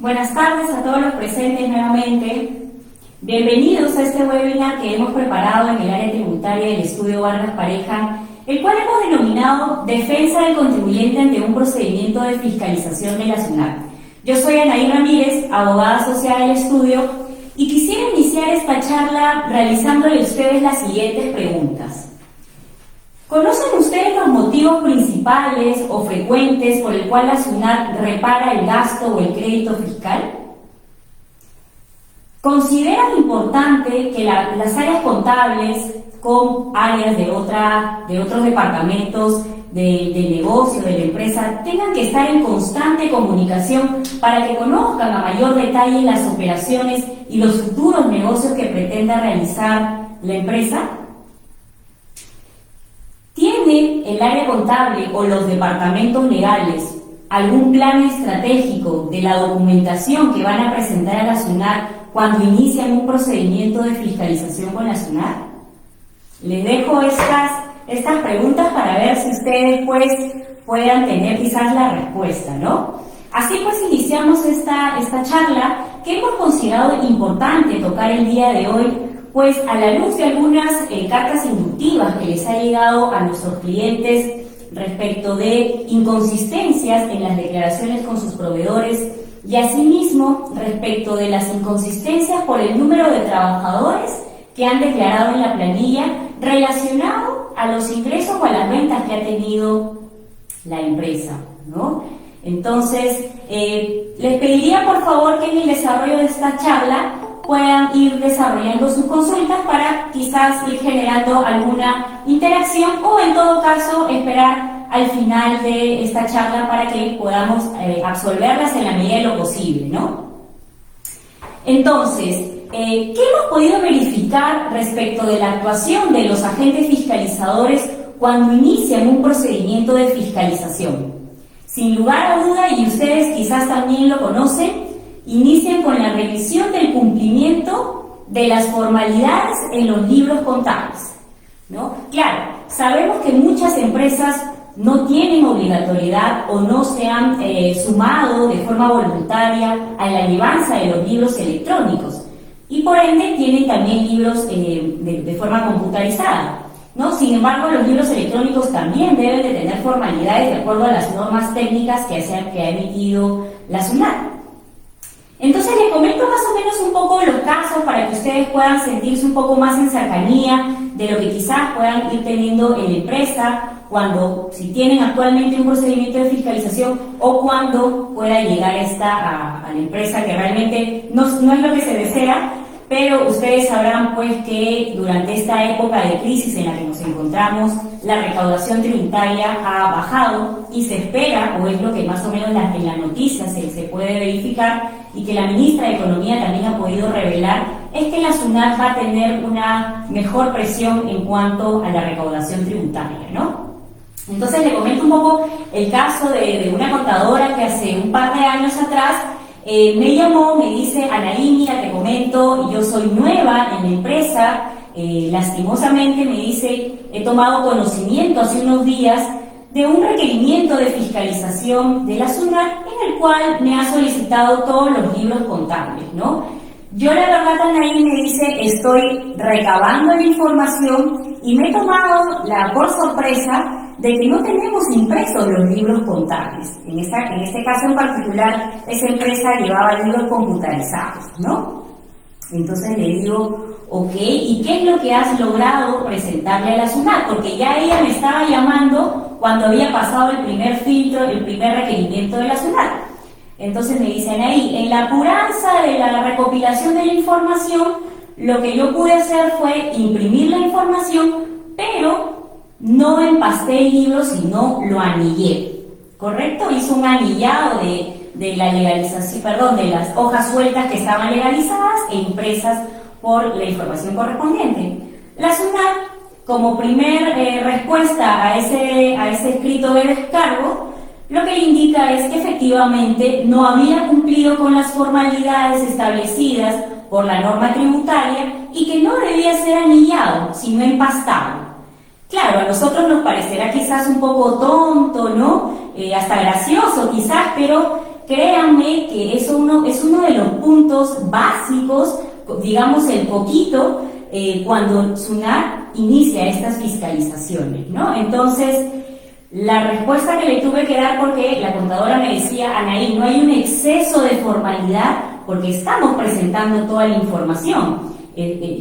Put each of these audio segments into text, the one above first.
Buenas tardes a todos los presentes nuevamente. Bienvenidos a este webinar que hemos preparado en el área tributaria del estudio Vargas Pareja, el cual hemos denominado Defensa del contribuyente ante un procedimiento de fiscalización de la SUNAT. Yo soy Anaí Ramírez, abogada asociada del estudio, y quisiera iniciar esta charla realizándole a ustedes las siguientes preguntas. ¿Conocen ustedes los motivos principales o frecuentes por el cual la SUNAT repara el gasto o el crédito fiscal? ¿Consideran importante que las áreas contables con áreas de otros departamentos del negocio, de la empresa, tengan que estar en constante comunicación para que conozcan a mayor detalle las operaciones y los futuros negocios que pretenda realizar la empresa? ¿Tiene el área contable o los departamentos legales algún plan estratégico de la documentación que van a presentar a la SUNAT cuando inician un procedimiento de fiscalización con la SUNAT? Les dejo estas preguntas para ver si ustedes puedan tener quizás la respuesta, ¿no? Así pues iniciamos esta charla que hemos considerado importante tocar el día de hoy, pues a la luz de algunas cartas inductivas que les ha llegado a nuestros clientes respecto de inconsistencias en las declaraciones con sus proveedores y asimismo respecto de las inconsistencias por el número de trabajadores que han declarado en la planilla relacionado a los ingresos o a las ventas que ha tenido la empresa, ¿no? Entonces, les pediría por favor que en el desarrollo de esta charla puedan ir desarrollando sus consultas para quizás ir generando alguna interacción o en todo caso esperar al final de esta charla para que podamos absolverlas en la medida de lo posible, ¿no? Entonces, ¿qué hemos podido verificar respecto de la actuación de los agentes fiscalizadores cuando inician un procedimiento de fiscalización? Sin lugar a duda, y ustedes quizás también lo conocen, inician con la revisión del cumplimiento de las formalidades en los libros contables, ¿no? Claro, sabemos que muchas empresas no tienen obligatoriedad o no se han sumado de forma voluntaria a la llevanza de los libros electrónicos y por ende tienen también libros de forma computarizada, ¿no? Sin embargo, los libros electrónicos también deben de tener formalidades de acuerdo a las normas técnicas que ha emitido la SUNAT. Entonces les comento más o menos un poco los casos para que ustedes puedan sentirse un poco más en cercanía de lo que quizás puedan ir teniendo en la empresa si tienen actualmente un procedimiento de fiscalización o cuando pueda llegar a la empresa que realmente no es lo que se desea, pero ustedes sabrán pues que durante esta época de crisis en la que nos encontramos, la recaudación tributaria ha bajado y se espera, o es lo que más o menos en la noticia se puede verificar, y que la ministra de Economía también ha podido revelar, es que la SUNAT va a tener una mejor presión en cuanto a la recaudación tributaria, ¿no? Entonces le comento un poco el caso de una contadora que hace un par de años atrás me llamó, me dice: Anaí, mira, te comento, yo soy nueva en la empresa, lastimosamente me dice, he tomado conocimiento hace unos días de un requerimiento de fiscalización de la SUNAT en el cual me ha solicitado todos los libros contables, ¿no? Yo la verdad, Anaí, me dice, estoy recabando la información y me he tomado por sorpresa de que no tenemos impresos los libros contables. En este caso en particular, esa empresa llevaba libros computarizados, ¿no? Entonces le digo, ok, ¿y qué es lo que has logrado presentarle a la SUNAT? Porque ya ella me estaba llamando cuando había pasado el primer filtro, el primer requerimiento de la SUNAT. Entonces me dicen ahí, en la apuranza de la recopilación de la información, lo que yo pude hacer fue imprimir la información, pero no empasté el libro, sino lo anillé, ¿correcto? Hizo un anillado de la legalización, perdón, de las hojas sueltas que estaban legalizadas e impresas por la información correspondiente. La SUNAT, como primer respuesta a ese escrito de descargo, lo que le indica es que efectivamente no había cumplido con las formalidades establecidas por la norma tributaria y que no debía ser anillado, sino empastado. Claro, a nosotros nos parecerá quizás un poco tonto, ¿no? Hasta gracioso quizás, pero créanme que es uno de los puntos básicos, digamos el poquito, cuando SUNAT inicia estas fiscalizaciones, ¿no? Entonces, la respuesta que le tuve que dar, porque la contadora me decía, Anaí, no hay un exceso de formalidad porque estamos presentando toda la información.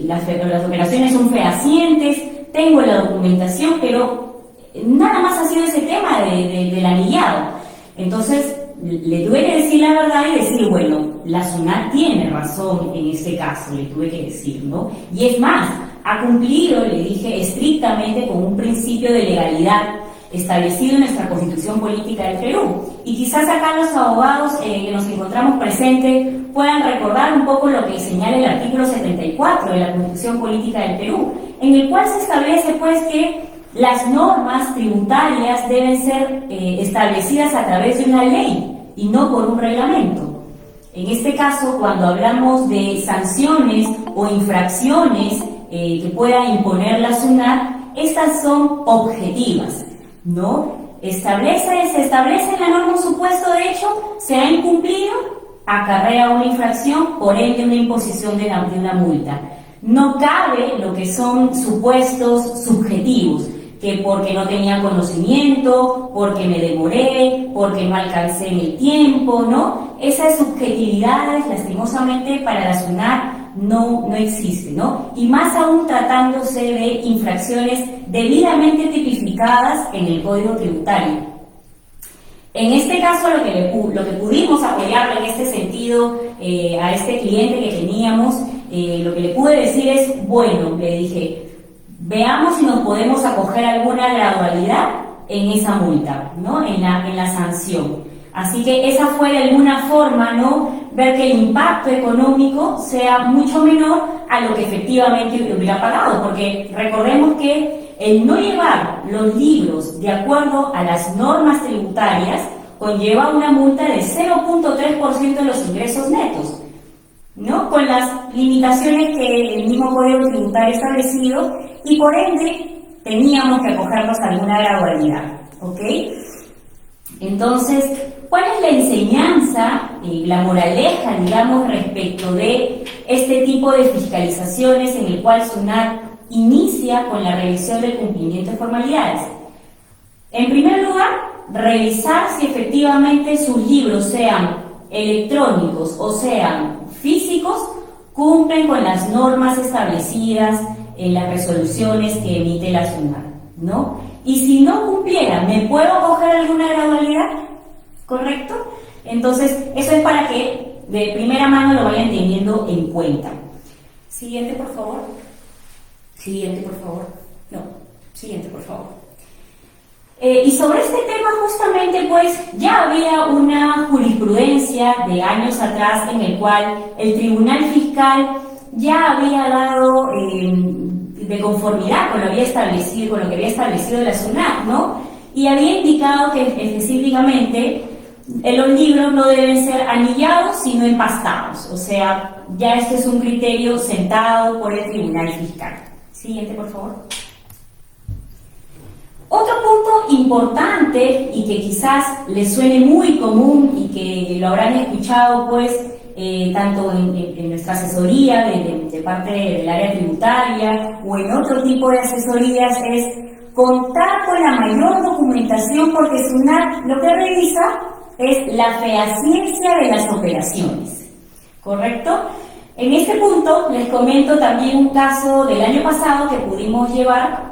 Las operaciones son fehacientes, tengo la documentación, pero nada más ha sido ese tema del anillado. Entonces, le tuve que decir la verdad y decir, bueno, la SUNAT tiene razón en este caso, le tuve que decir, ¿no? Y es más, ha cumplido, le dije, estrictamente con un principio de legalidad establecido en nuestra Constitución Política del Perú. Y quizás acá los abogados que nos encontramos presentes puedan recordar un poco lo que señala el artículo 74 de la Constitución Política del Perú, en el cual se establece pues que las normas tributarias deben ser establecidas a través de una ley y no por un reglamento. En este caso, cuando hablamos de sanciones o infracciones que pueda imponer la SUNAT, estas son objetivas, ¿no? Se establece la norma un supuesto de hecho, se ha incumplido, acarrea una infracción, por ende una imposición de una multa. No cabe lo que son supuestos subjetivos, que porque no tenía conocimiento, porque me demoré, porque no alcancé en el tiempo, ¿no? Esas subjetividades, lastimosamente, para la SUNAT no existen, ¿no? Y más aún tratándose de infracciones debidamente tipificadas en el Código Tributario. En este caso, lo que pudimos apoyarle en este sentido a este cliente que teníamos, lo que le pude decir es, bueno, le dije, veamos si nos podemos acoger a alguna gradualidad en esa multa, ¿no? En la sanción. Así que esa fue de alguna forma, ¿no? Ver que el impacto económico sea mucho menor a lo que efectivamente hubiera pagado, porque recordemos que el no llevar los libros de acuerdo a las normas tributarias conlleva una multa de 0.3% de los ingresos netos, ¿no? Con las limitaciones que el mismo Código Tributario ha establecido, y por ende teníamos que acogernos a alguna gradualidad, ¿ok? Entonces, ¿cuál es la enseñanza, la moraleja, digamos, respecto de este tipo de fiscalizaciones en el cual SUNAT inicia con la revisión del cumplimiento de formalidades? En primer lugar, revisar si efectivamente sus libros, sean electrónicos o sean físicos, cumplen con las normas establecidas en las resoluciones que emite la SUNAT, ¿no? Y si no cumpliera, ¿me puedo acoger alguna gradualidad? ¿Correcto? Entonces, eso es para que de primera mano lo vayan teniendo en cuenta. Siguiente, por favor. Siguiente, por favor. No, siguiente, por favor. Y sobre este tema justamente pues ya había una jurisprudencia de años atrás en el cual el Tribunal Fiscal ya había dado de conformidad con lo que había establecido la SUNAT, ¿no? Y había indicado que específicamente los libros no deben ser anillados sino empastados, o sea, ya este es un criterio sentado por el Tribunal Fiscal. Siguiente, por favor. Otro punto importante y que quizás les suene muy común y que lo habrán escuchado pues tanto en nuestra asesoría de parte del área tributaria o en otro tipo de asesorías es contar con la mayor documentación, porque SUNAT lo que revisa es la fehaciencia de las operaciones, ¿correcto? En este punto les comento también un caso del año pasado que pudimos llevar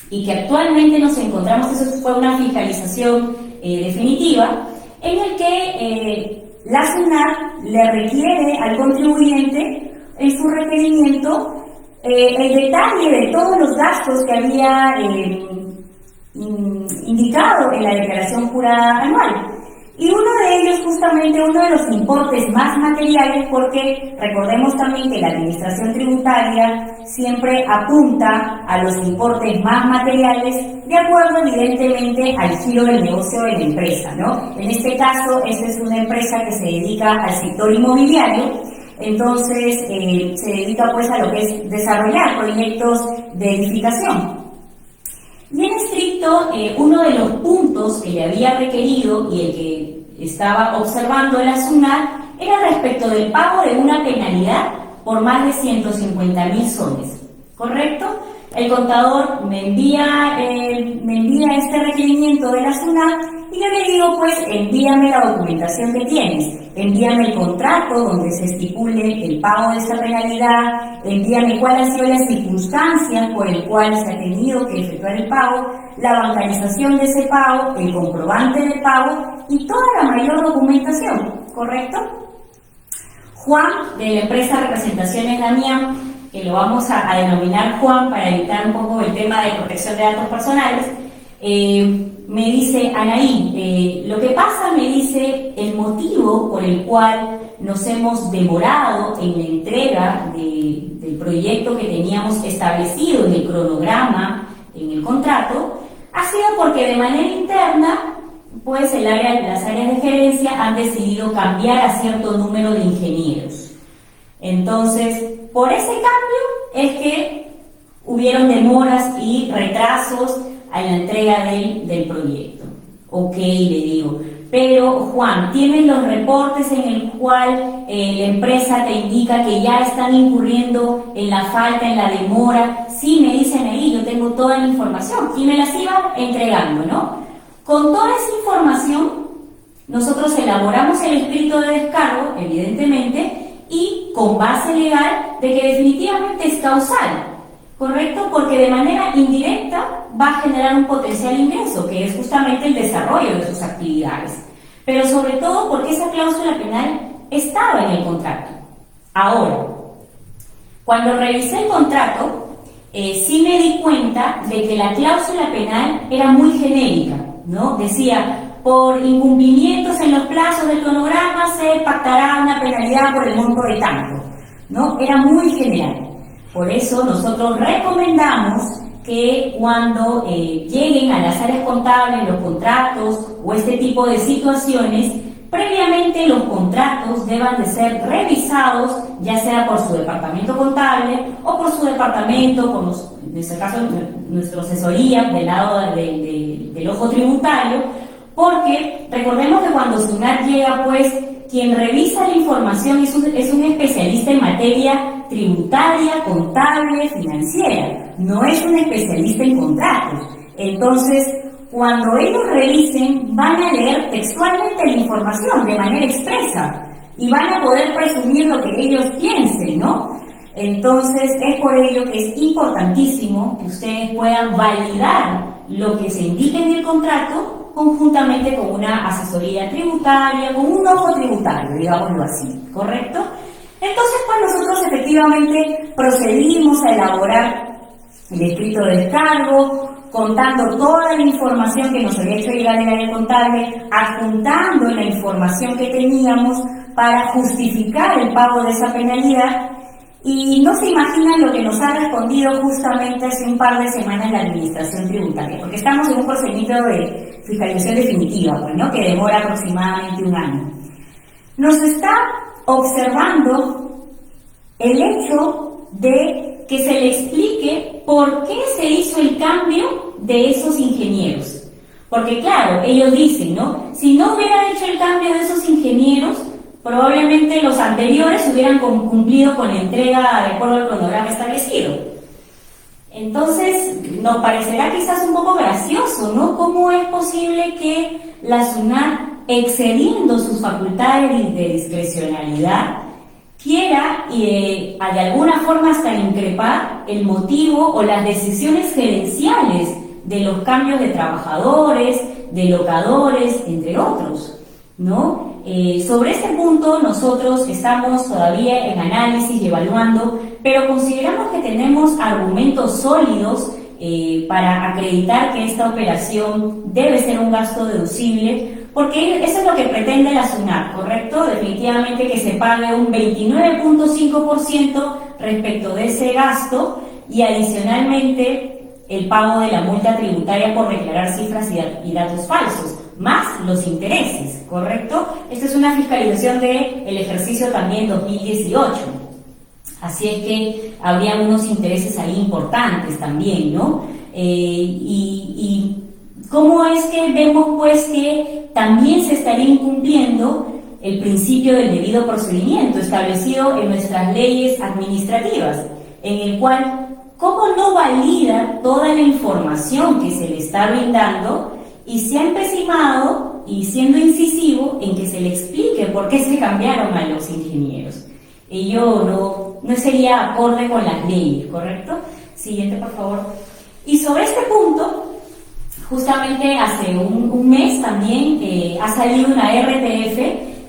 y que actualmente nos encontramos, eso fue una fiscalización definitiva, en el que la SUNAT le requiere al contribuyente en su requerimiento el detalle de todos los gastos que había indicado en la declaración jurada anual. Y uno de ellos, justamente uno de los importes más materiales, porque recordemos también que la administración tributaria siempre apunta a los importes más materiales de acuerdo evidentemente al giro del negocio de la empresa, ¿no? En este caso, esta es una empresa que se dedica al sector inmobiliario, entonces se dedica pues a lo que es desarrollar proyectos de edificación. Y en estricto, uno de los puntos que le había requerido y el que estaba observando la SUNAT era respecto del pago de una penalidad por más de 150.000 soles, ¿correcto? El contador me envía este requerimiento de la SUNAT y yo le digo, pues, envíame la documentación que tienes, envíame el contrato donde se estipule el pago de esta penalidad, envíame cuáles han sido las circunstancias por el cual se ha tenido que efectuar el pago, la bancarización de ese pago, el comprobante de pago y toda la mayor documentación, ¿correcto? Juan, de la empresa Representaciones Damián, que lo vamos a denominar Juan para evitar un poco el tema de protección de datos personales, me dice, Anaí, lo que pasa, me dice, el motivo por el cual nos hemos demorado en la entrega del proyecto que teníamos establecido en el cronograma, en el contrato, ha sido porque de manera interna, pues las áreas de gerencia han decidido cambiar a cierto número de ingenieros. Entonces, por ese cambio es que hubieron demoras y retrasos a la entrega del proyecto. Ok, le digo. Pero, Juan, ¿tienes los reportes en el cual la empresa te indica que ya están incurriendo en la falta, en la demora? Sí, me dicen ahí, yo tengo toda la información y me las iba entregando, ¿no? Con toda esa información, nosotros elaboramos el escrito de descargo, evidentemente, y con base legal de que definitivamente es causal, ¿correcto? Porque de manera indirecta va a generar un potencial ingreso, que es justamente el desarrollo de sus actividades. Pero sobre todo porque esa cláusula penal estaba en el contrato. Ahora, cuando revisé el contrato, sí me di cuenta de que la cláusula penal era muy genérica, ¿no? Decía, por incumplimientos en los plazos del cronograma se pactará una penalidad por el monto de tanto, ¿no? Era muy general. Por eso nosotros recomendamos que cuando lleguen a las áreas contables los contratos o este tipo de situaciones, previamente los contratos deban de ser revisados, ya sea por su departamento contable o por su departamento, en este caso nuestra asesoría del lado del ojo tributario, porque recordemos que cuando SUNAT llega, pues quien revisa la información es un especialista en materia tributaria, contable, financiera, no es un especialista en contratos. Entonces, cuando ellos revisen, van a leer textualmente la información de manera expresa y van a poder presumir lo que ellos piensen, ¿no? Entonces, es por ello que es importantísimo que ustedes puedan validar lo que se indique en el contrato conjuntamente con una asesoría tributaria, con un ojo tributario, digámoslo así, ¿correcto? Entonces, pues nosotros efectivamente procedimos a elaborar el escrito de descargo, contando toda la información que nos había hecho llegar el área contable, adjuntando la información que teníamos para justificar el pago de esa penalidad. Y no se imaginan lo que nos ha respondido justamente hace un par de semanas la Administración Tributaria, porque estamos en un procedimiento de fiscalización definitiva, pues, ¿no? Que demora aproximadamente un año. Nos está observando el hecho de que se le explique por qué se hizo el cambio de esos ingenieros. Porque claro, ellos dicen, ¿no? Si no hubieran hecho el cambio de esos ingenieros, probablemente los anteriores hubieran cumplido con la entrega de acuerdo al cronograma establecido. Entonces, nos parecerá quizás un poco gracioso, ¿no? ¿Cómo es posible que la SUNAT, excediendo sus facultades de discrecionalidad, quiera de alguna forma hasta increpar el motivo o las decisiones gerenciales de los cambios de trabajadores, de locadores, entre otros, ¿no? Sobre este punto nosotros estamos todavía en análisis y evaluando, pero consideramos que tenemos argumentos sólidos para acreditar que esta operación debe ser un gasto deducible, porque eso es lo que pretende la SUNAT, ¿correcto? Definitivamente que se pague un 29.5% respecto de ese gasto y adicionalmente el pago de la multa tributaria por declarar cifras y datos falsos, más los intereses, ¿correcto? Esta es una fiscalización del ejercicio también 2018. Así es que habría unos intereses ahí importantes también, ¿no? Y ¿Cómo es que vemos pues que también se estaría incumpliendo el principio del debido procedimiento establecido en nuestras leyes administrativas, en el cual, ¿cómo no valida toda la información que se le está brindando y se ha empecinado y siendo incisivo en que se le explique por qué se cambiaron a los ingenieros? Ello no sería acorde con las leyes, ¿correcto? Siguiente, por favor. Y sobre este punto, justamente hace un mes también ha salido una RTF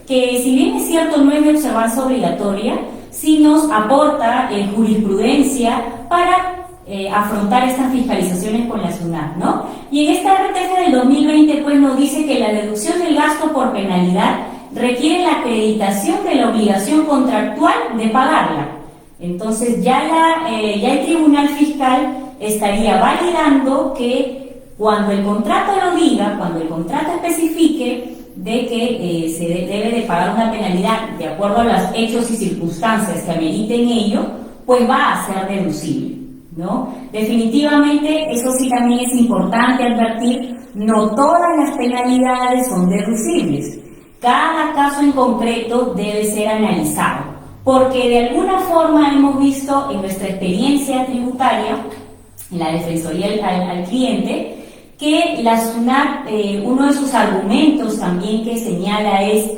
que, si bien es cierto no es de observancia obligatoria, sí nos aporta jurisprudencia para afrontar estas fiscalizaciones con la SUNAT, ¿no? Y en esta RTF del 2020 pues nos dice que la deducción del gasto por penalidad requiere la acreditación de la obligación contractual de pagarla. Entonces ya el Tribunal Fiscal estaría validando que cuando el contrato lo diga, cuando el contrato especifique de que se debe de pagar una penalidad de acuerdo a los hechos y circunstancias que ameriten ello, pues va a ser deducible, ¿no? Definitivamente, eso sí también es importante advertir, no todas las penalidades son deducibles. Cada caso en concreto debe ser analizado, porque de alguna forma hemos visto en nuestra experiencia tributaria, en la Defensoría al Cliente, que la SUNAT, uno de sus argumentos también que señala es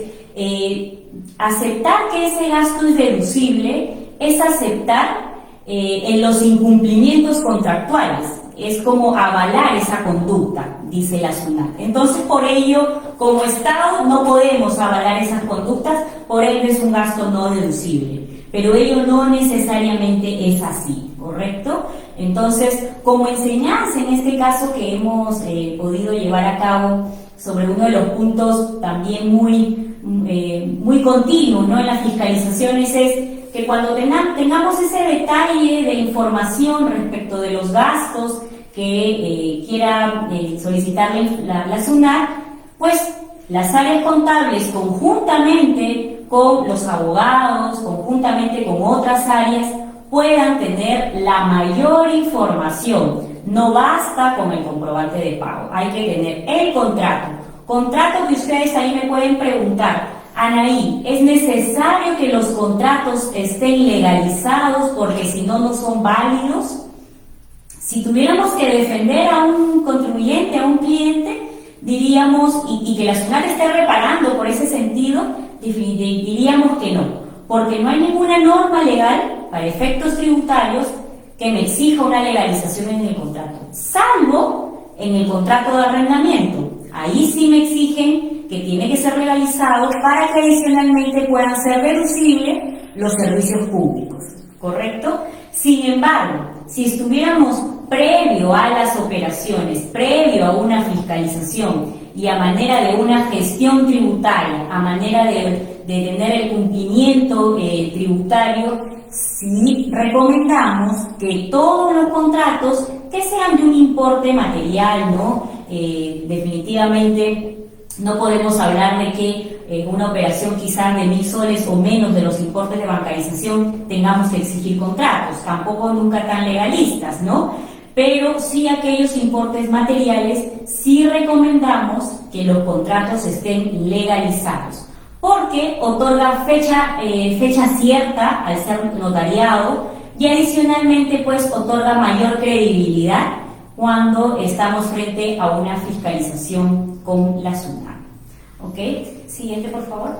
aceptar que ese gasto es deducible, es aceptar en los incumplimientos contractuales, es como avalar esa conducta, dice la SUNAT. Entonces, por ello, como Estado no podemos avalar esas conductas, por ende es un gasto no deducible, pero ello no necesariamente es así, ¿correcto? Entonces, como enseñanza en este caso que hemos podido llevar a cabo sobre uno de los puntos también muy continuos, ¿no?, en las fiscalizaciones, es que cuando tengamos ese detalle de información respecto de los gastos que quiera solicitarle la SUNAT, pues las áreas contables conjuntamente con los abogados, conjuntamente con otras áreas, puedan tener la mayor información. No basta con el comprobante de pago, hay que tener el contrato que ustedes ahí me pueden preguntar: Anaí, ¿es necesario que los contratos estén legalizados porque si no, no son válidos? Si tuviéramos que defender a un contribuyente, a un cliente, diríamos, y que la SUNAT esté reparando por ese sentido, diríamos que no, porque no hay ninguna norma legal para efectos tributarios que me exija una legalización en el contrato, salvo en el contrato de arrendamiento. Ahí sí me exigen que tiene que ser legalizado para que adicionalmente puedan ser deducibles los servicios públicos, ¿correcto? Sin embargo, si estuviéramos previo a las operaciones, previo a una fiscalización y a manera de una gestión tributaria, a manera de tener el cumplimiento tributario, sí recomendamos que todos los contratos que sean de un importe material, ¿no? Definitivamente no podemos hablar de que una operación quizás de 1.000 soles o menos de los importes de bancarización tengamos que exigir contratos, tampoco nunca tan legalistas, ¿no? Pero sí aquellos importes materiales, sí recomendamos que los contratos estén legalizados, porque otorga fecha cierta al ser notariado y adicionalmente pues otorga mayor credibilidad cuando estamos frente a una fiscalización con la SUNAT. ¿Ok? Siguiente, por favor.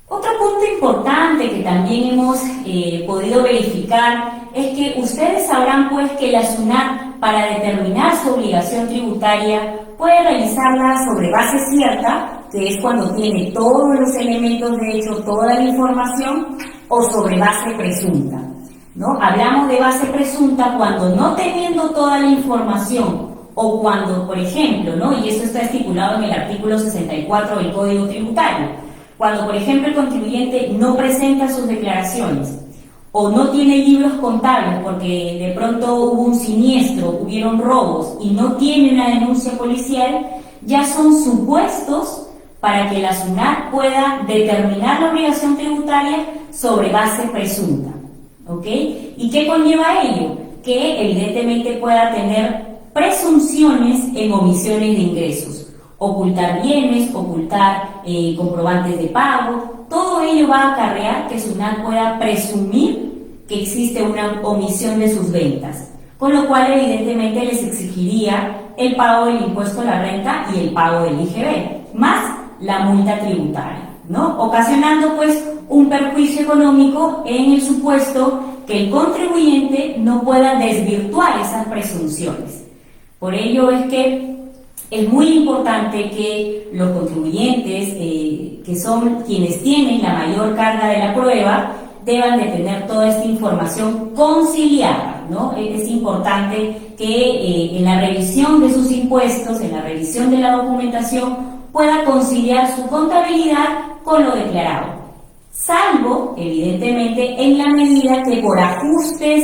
Otro punto importante que también hemos podido verificar es que ustedes sabrán pues que la SUNAT, para determinar su obligación tributaria, puede realizarla sobre base cierta, que es cuando tiene todos los elementos de hecho, toda la información, o sobre base presunta, ¿no? Hablamos de base presunta cuando, no teniendo toda la información, o cuando, por ejemplo, ¿no?, y eso está estipulado en el artículo 64 del Código Tributario, cuando, por ejemplo, el contribuyente no presenta sus declaraciones o no tiene libros contables porque de pronto hubo un siniestro, hubieron robos y no tiene una denuncia policial, ya son supuestos para que la SUNAT pueda determinar la obligación tributaria sobre base presunta, ¿ok? ¿Y qué conlleva ello? que evidentemente pueda tener presunciones en omisiones de ingresos, ocultar bienes, ocultar comprobantes de pago. Todo ello va a acarrear que SUNAT pueda presumir que existe una omisión de sus ventas, con lo cual evidentemente les exigiría el pago del impuesto a la renta y el pago del IGB, más la multa tributaria, ¿no? Ocasionando pues un perjuicio económico en el supuesto que el contribuyente no pueda desvirtuar esas presunciones. Por ello es que es muy importante que los contribuyentes, que son quienes tienen la mayor carga de la prueba, deban de tener toda esta información conciliada, ¿no? Es importante que en la revisión de sus impuestos, en la revisión de la documentación, pueda conciliar su contabilidad con lo declarado, salvo, evidentemente, en la medida que por ajustes,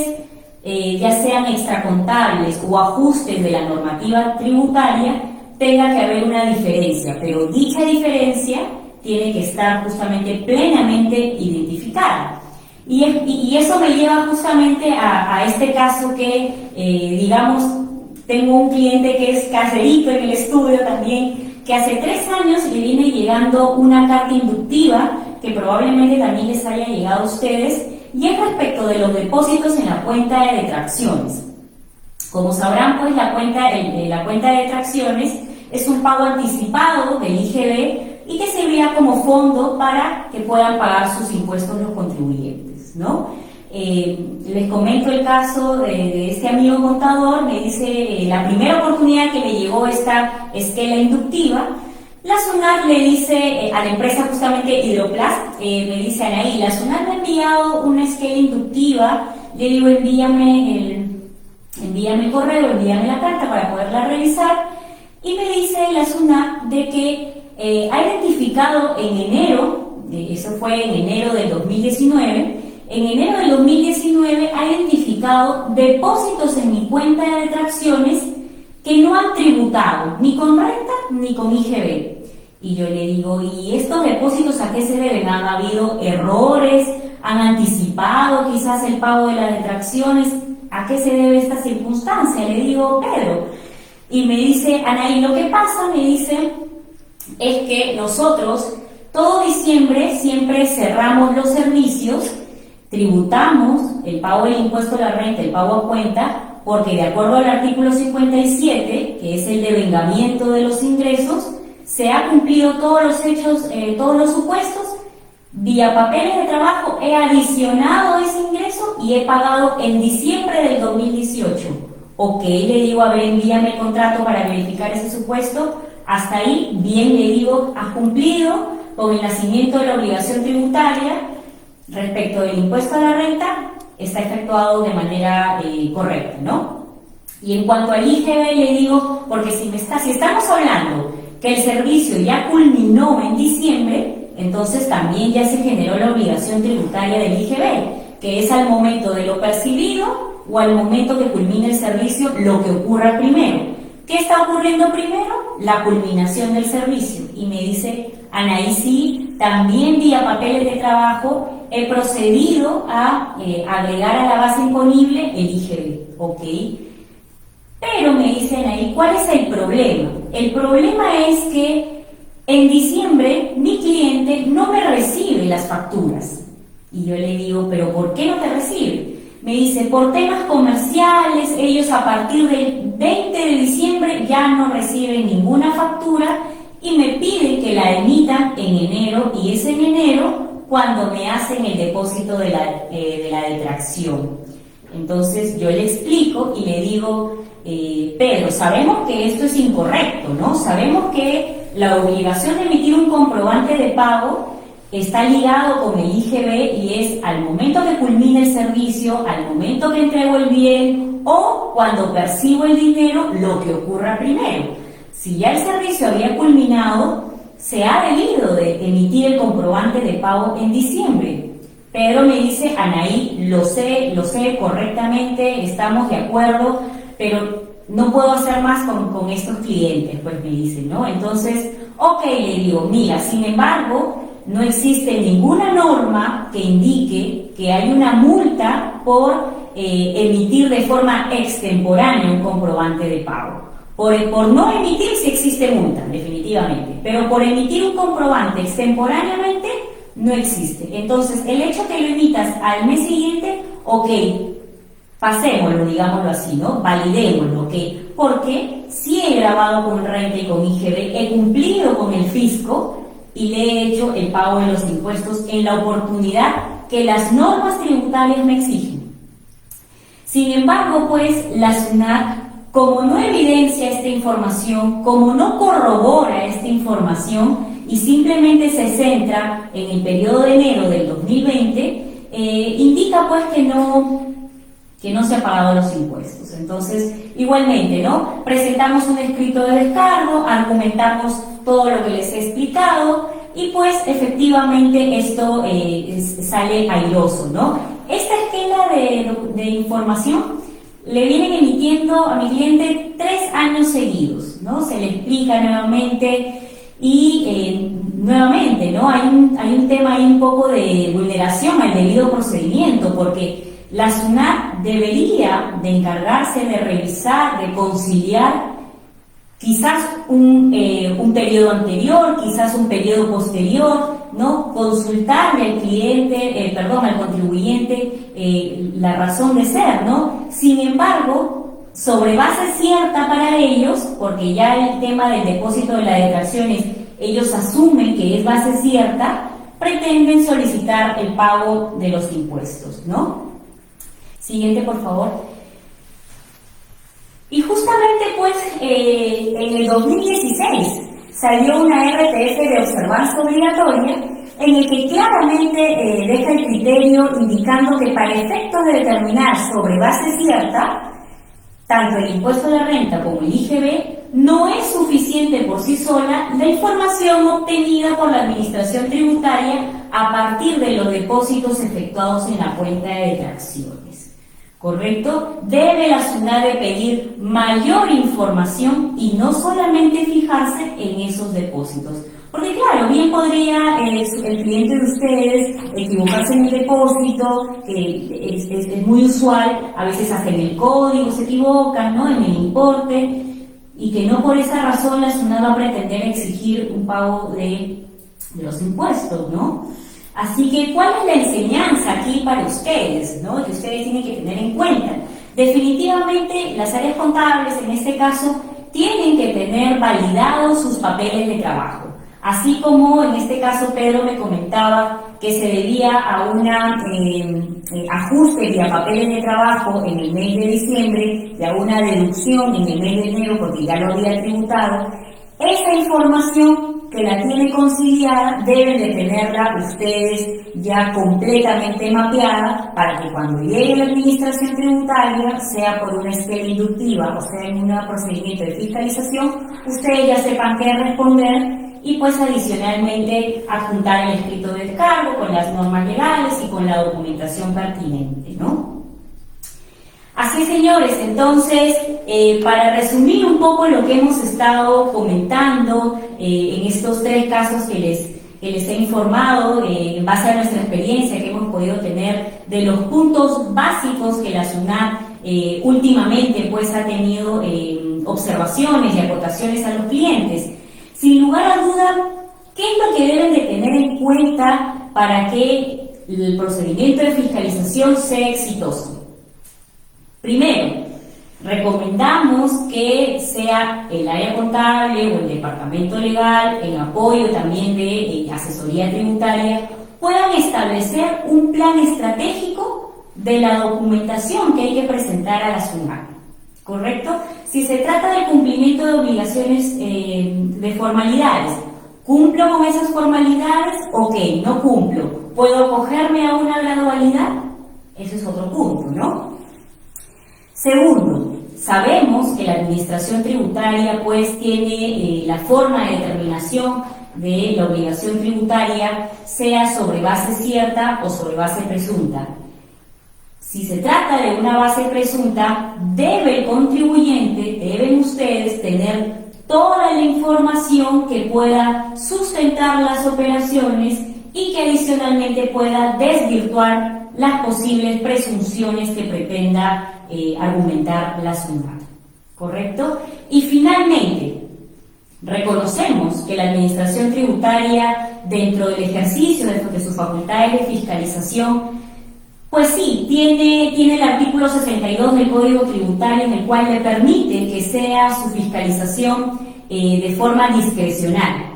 ya sean extracontables o ajustes de la normativa tributaria, tenga que haber una diferencia, pero dicha diferencia tiene que estar justamente plenamente identificada. Y eso me lleva justamente a este caso que, digamos, tengo un cliente que es caserito en el estudio también, que hace 3 años le viene llegando una carta inductiva que probablemente también les haya llegado a ustedes, y es respecto de los depósitos en la cuenta de detracciones. Como sabrán, pues la cuenta de detracciones es un pago anticipado del IGB y que servirá como fondo para que puedan pagar sus impuestos los contribuyentes, ¿no? Les comento el caso de este amigo contador. Me dice, la primera oportunidad que le llegó esta esquela inductiva, la SUNAT le dice a la empresa justamente Hidroplast, me dice Anaí, la SUNAT me ha enviado una esquela inductiva, le digo envíame el correo, envíame la carta para poderla revisar, y me dice la SUNAT de que ha identificado en enero, eso fue en enero del 2019, en enero del 2019 ha identificado depósitos en mi cuenta de detracciones que no han tributado ni con renta ni con IGB. Y yo le digo, ¿y estos depósitos a qué se deben? ¿Han habido errores? ¿Han anticipado quizás el pago de las detracciones? ¿A qué se debe esta circunstancia? Le digo, Pedro. Y me dice, Anaí, lo que pasa, me dice, es que nosotros todo diciembre siempre cerramos los servicios, tributamos el pago del impuesto a la renta, el pago a cuenta, porque de acuerdo al artículo 57, que es el devengamiento de los ingresos, se ha cumplido todos los hechos, todos los supuestos, vía papeles de trabajo he adicionado ese ingreso y he pagado en diciembre del 2018. Ok, le digo, a ver, envíame el contrato para verificar ese supuesto. Hasta ahí, bien, le digo, has cumplido con el nacimiento de la obligación tributaria respecto del impuesto a la renta, está efectuado de manera correcta, ¿no? Y en cuanto al IGB, le digo, porque si estamos hablando que el servicio ya culminó en diciembre, entonces también ya se generó la obligación tributaria del IGB, que es al momento de lo percibido o al momento que culmine el servicio, lo que ocurra primero. ¿Qué está ocurriendo primero? La culminación del servicio. Y me dice, Anaí, sí, también vía papeles de trabajo he procedido a agregar a la base imponible el IGB. Ok. Pero me dice Anaí, ¿cuál es el problema? El problema es que en diciembre mi cliente no me recibe las facturas. Y yo le digo, ¿pero por qué no te recibe? Me dice, por temas comerciales, ellos a partir del 20 de diciembre ya no reciben ninguna factura y me piden que la emitan en enero, y es en enero cuando me hacen el depósito de la detracción. Entonces yo le explico y le digo, Pedro, sabemos que esto es incorrecto, ¿no? Sabemos que la obligación de emitir un comprobante de pago está ligado con el IGB y es al momento que culmine el servicio, al momento que entrego el bien o cuando percibo el dinero, lo que ocurra primero. Si ya el servicio había culminado, se ha debido de emitir el comprobante de pago en diciembre. Pedro me dice, Anaí, lo sé correctamente, estamos de acuerdo, pero no puedo hacer más con estos clientes, pues me dice, ¿no? Entonces, ok, le digo, mira, sin embargo, no existe ninguna norma que indique que hay una multa por emitir de forma extemporánea un comprobante de pago. Por no emitir sí existe multa, definitivamente, pero por emitir un comprobante extemporáneamente no existe. Entonces, el hecho que lo emitas al mes siguiente, ok, pasémoslo, digámoslo así, ¿no? Validémoslo, ¿ok? Porque si he grabado con renta y con IGB, he cumplido con el fisco y le he hecho el pago de los impuestos en la oportunidad que las normas tributarias me exigen. Sin embargo, pues, la SUNAT, como no evidencia esta información, como no corrobora esta información y simplemente se centra en el periodo de enero del 2020, indica pues que no se han pagado los impuestos. Entonces, igualmente, ¿no? Presentamos un escrito de descargo, argumentamos todo lo que les he explicado y pues efectivamente esto sale airoso, ¿no? Esta esquela de información le vienen emitiendo a mi cliente 3 años seguidos, ¿no? Se le explica nuevamente y nuevamente, ¿no? Hay un tema ahí un poco de vulneración al debido procedimiento, porque la SUNAT debería de encargarse de revisar, de conciliar quizás un periodo anterior, quizás un periodo posterior, ¿no? Consultarle al cliente, al contribuyente la razón de ser, ¿no? Sin embargo, sobre base cierta para ellos, porque ya el tema del depósito de las declaraciones, ellos asumen que es base cierta, pretenden solicitar el pago de los impuestos, ¿no? Siguiente, por favor. Y justamente, pues, en el 2016 salió una RTF de observancia obligatoria en el que claramente deja el criterio indicando que para efectos de determinar sobre base cierta, tanto el impuesto de renta como el IGB, no es suficiente por sí sola la información obtenida por la Administración Tributaria a partir de los depósitos efectuados en la cuenta de detracciones. ¿Correcto? Debe la SUNAT de pedir mayor información y no solamente fijarse en esos depósitos. Porque claro, bien podría el cliente de ustedes equivocarse en el depósito, que es muy usual, a veces hasta en el código se equivocan, ¿no? En el importe, y que no por esa razón la SUNAT va a pretender exigir un pago de los impuestos, ¿no? Así que, ¿cuál es la enseñanza aquí para ustedes, ¿no? Que ustedes tienen que tener en cuenta? Definitivamente, las áreas contables, en este caso, tienen que tener validados sus papeles de trabajo. Así como en este caso Pedro me comentaba que se debía a un ajuste vía papeles de trabajo en el mes de diciembre y a una deducción en el mes de enero porque ya lo había tributado, esa información que la tiene conciliada deben de tenerla ustedes ya completamente mapeada para que cuando llegue la administración tributaria, sea por una esquela inductiva o sea en un procedimiento de fiscalización, ustedes ya sepan qué responder y pues adicionalmente adjuntar el escrito de descargo con las normas legales y con la documentación pertinente, ¿no? Así, señores, entonces, para resumir un poco lo que hemos estado comentando en estos 3 casos que les he informado, en base a nuestra experiencia que hemos podido tener de los puntos básicos que la SUNAT últimamente pues ha tenido observaciones y acotaciones a los clientes. Sin lugar a duda, ¿qué es lo que deben de tener en cuenta para que el procedimiento de fiscalización sea exitoso? Primero, recomendamos que sea el área contable o el departamento legal, en apoyo también de asesoría tributaria, puedan establecer un plan estratégico de la documentación que hay que presentar a la SUNAT. ¿Correcto? Si se trata del cumplimiento de obligaciones de formalidades, ¿cumplo con esas formalidades? Ok, no cumplo. ¿Puedo acogerme a una gradualidad? Ese es otro punto, ¿no? Segundo, sabemos que la administración tributaria pues tiene la forma de determinación de la obligación tributaria, sea sobre base cierta o sobre base presunta. Si se trata de una base presunta, debe el contribuyente, deben ustedes tener toda la información que pueda sustentar las operaciones y que adicionalmente pueda desvirtuar las posibles presunciones que pretenda argumentar la SUNAT. ¿Correcto? Y finalmente, reconocemos que la Administración Tributaria, dentro del ejercicio de sus facultades de fiscalización, pues sí, tiene el artículo 62 del Código Tributario, en el cual le permite que sea su fiscalización de forma discrecional.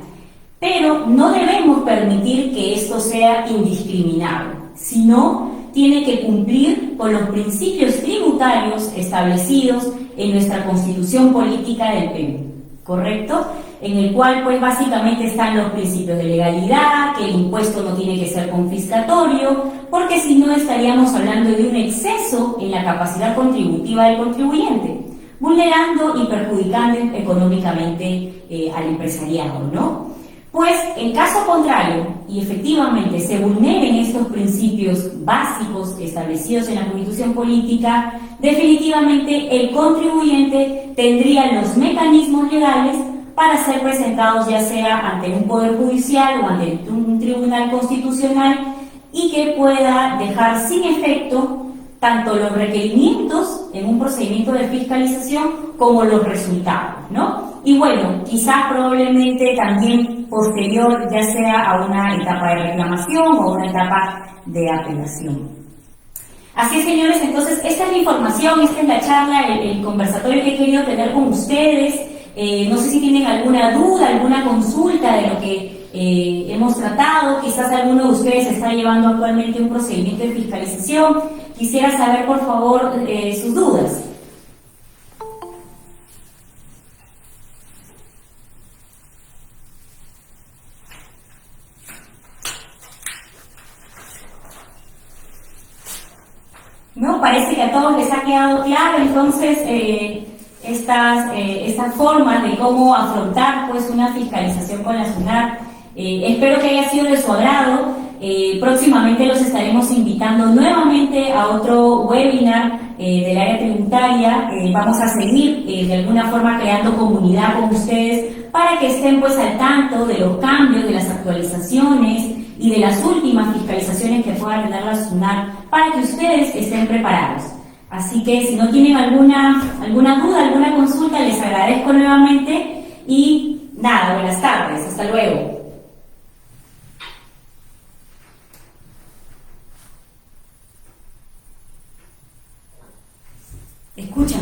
Pero no debemos permitir que esto sea indiscriminado, sino tiene que cumplir con los principios tributarios establecidos en nuestra Constitución Política del Perú, ¿correcto? En el cual pues básicamente están los principios de legalidad, que el impuesto no tiene que ser confiscatorio, porque si no estaríamos hablando de un exceso en la capacidad contributiva del contribuyente, vulnerando y perjudicando económicamente al empresariado, ¿no? Pues en caso contrario, y efectivamente se vulneren estos principios básicos establecidos en la Constitución Política, definitivamente el contribuyente tendría los mecanismos legales para ser presentados ya sea ante un poder judicial o ante un tribunal constitucional y que pueda dejar sin efecto tanto los requerimientos en un procedimiento de fiscalización como los resultados, ¿no? Y bueno, quizás probablemente también posterior ya sea a una etapa de reclamación o una etapa de apelación. Así es, señores, entonces esta es la información, esta es la charla, el conversatorio que he querido tener con ustedes. No sé si tienen alguna duda, alguna consulta de lo que hemos tratado. Quizás alguno de ustedes está llevando actualmente un procedimiento de fiscalización. Quisiera saber, por favor, sus dudas. ¿No? Parece que a todos les ha quedado claro, entonces, estas formas de cómo afrontar pues una fiscalización con la SUNAT. Espero que haya sido de su agrado. Próximamente los estaremos invitando nuevamente a otro webinar del área tributaria. Vamos a seguir de alguna forma creando comunidad con ustedes para que estén pues al tanto de los cambios, de las actualizaciones y de las últimas fiscalizaciones que pueda tener la SUNAT, para que ustedes estén preparados. Así que si no tienen alguna duda, alguna consulta, les agradezco nuevamente y nada, buenas tardes, hasta luego. Escuchan.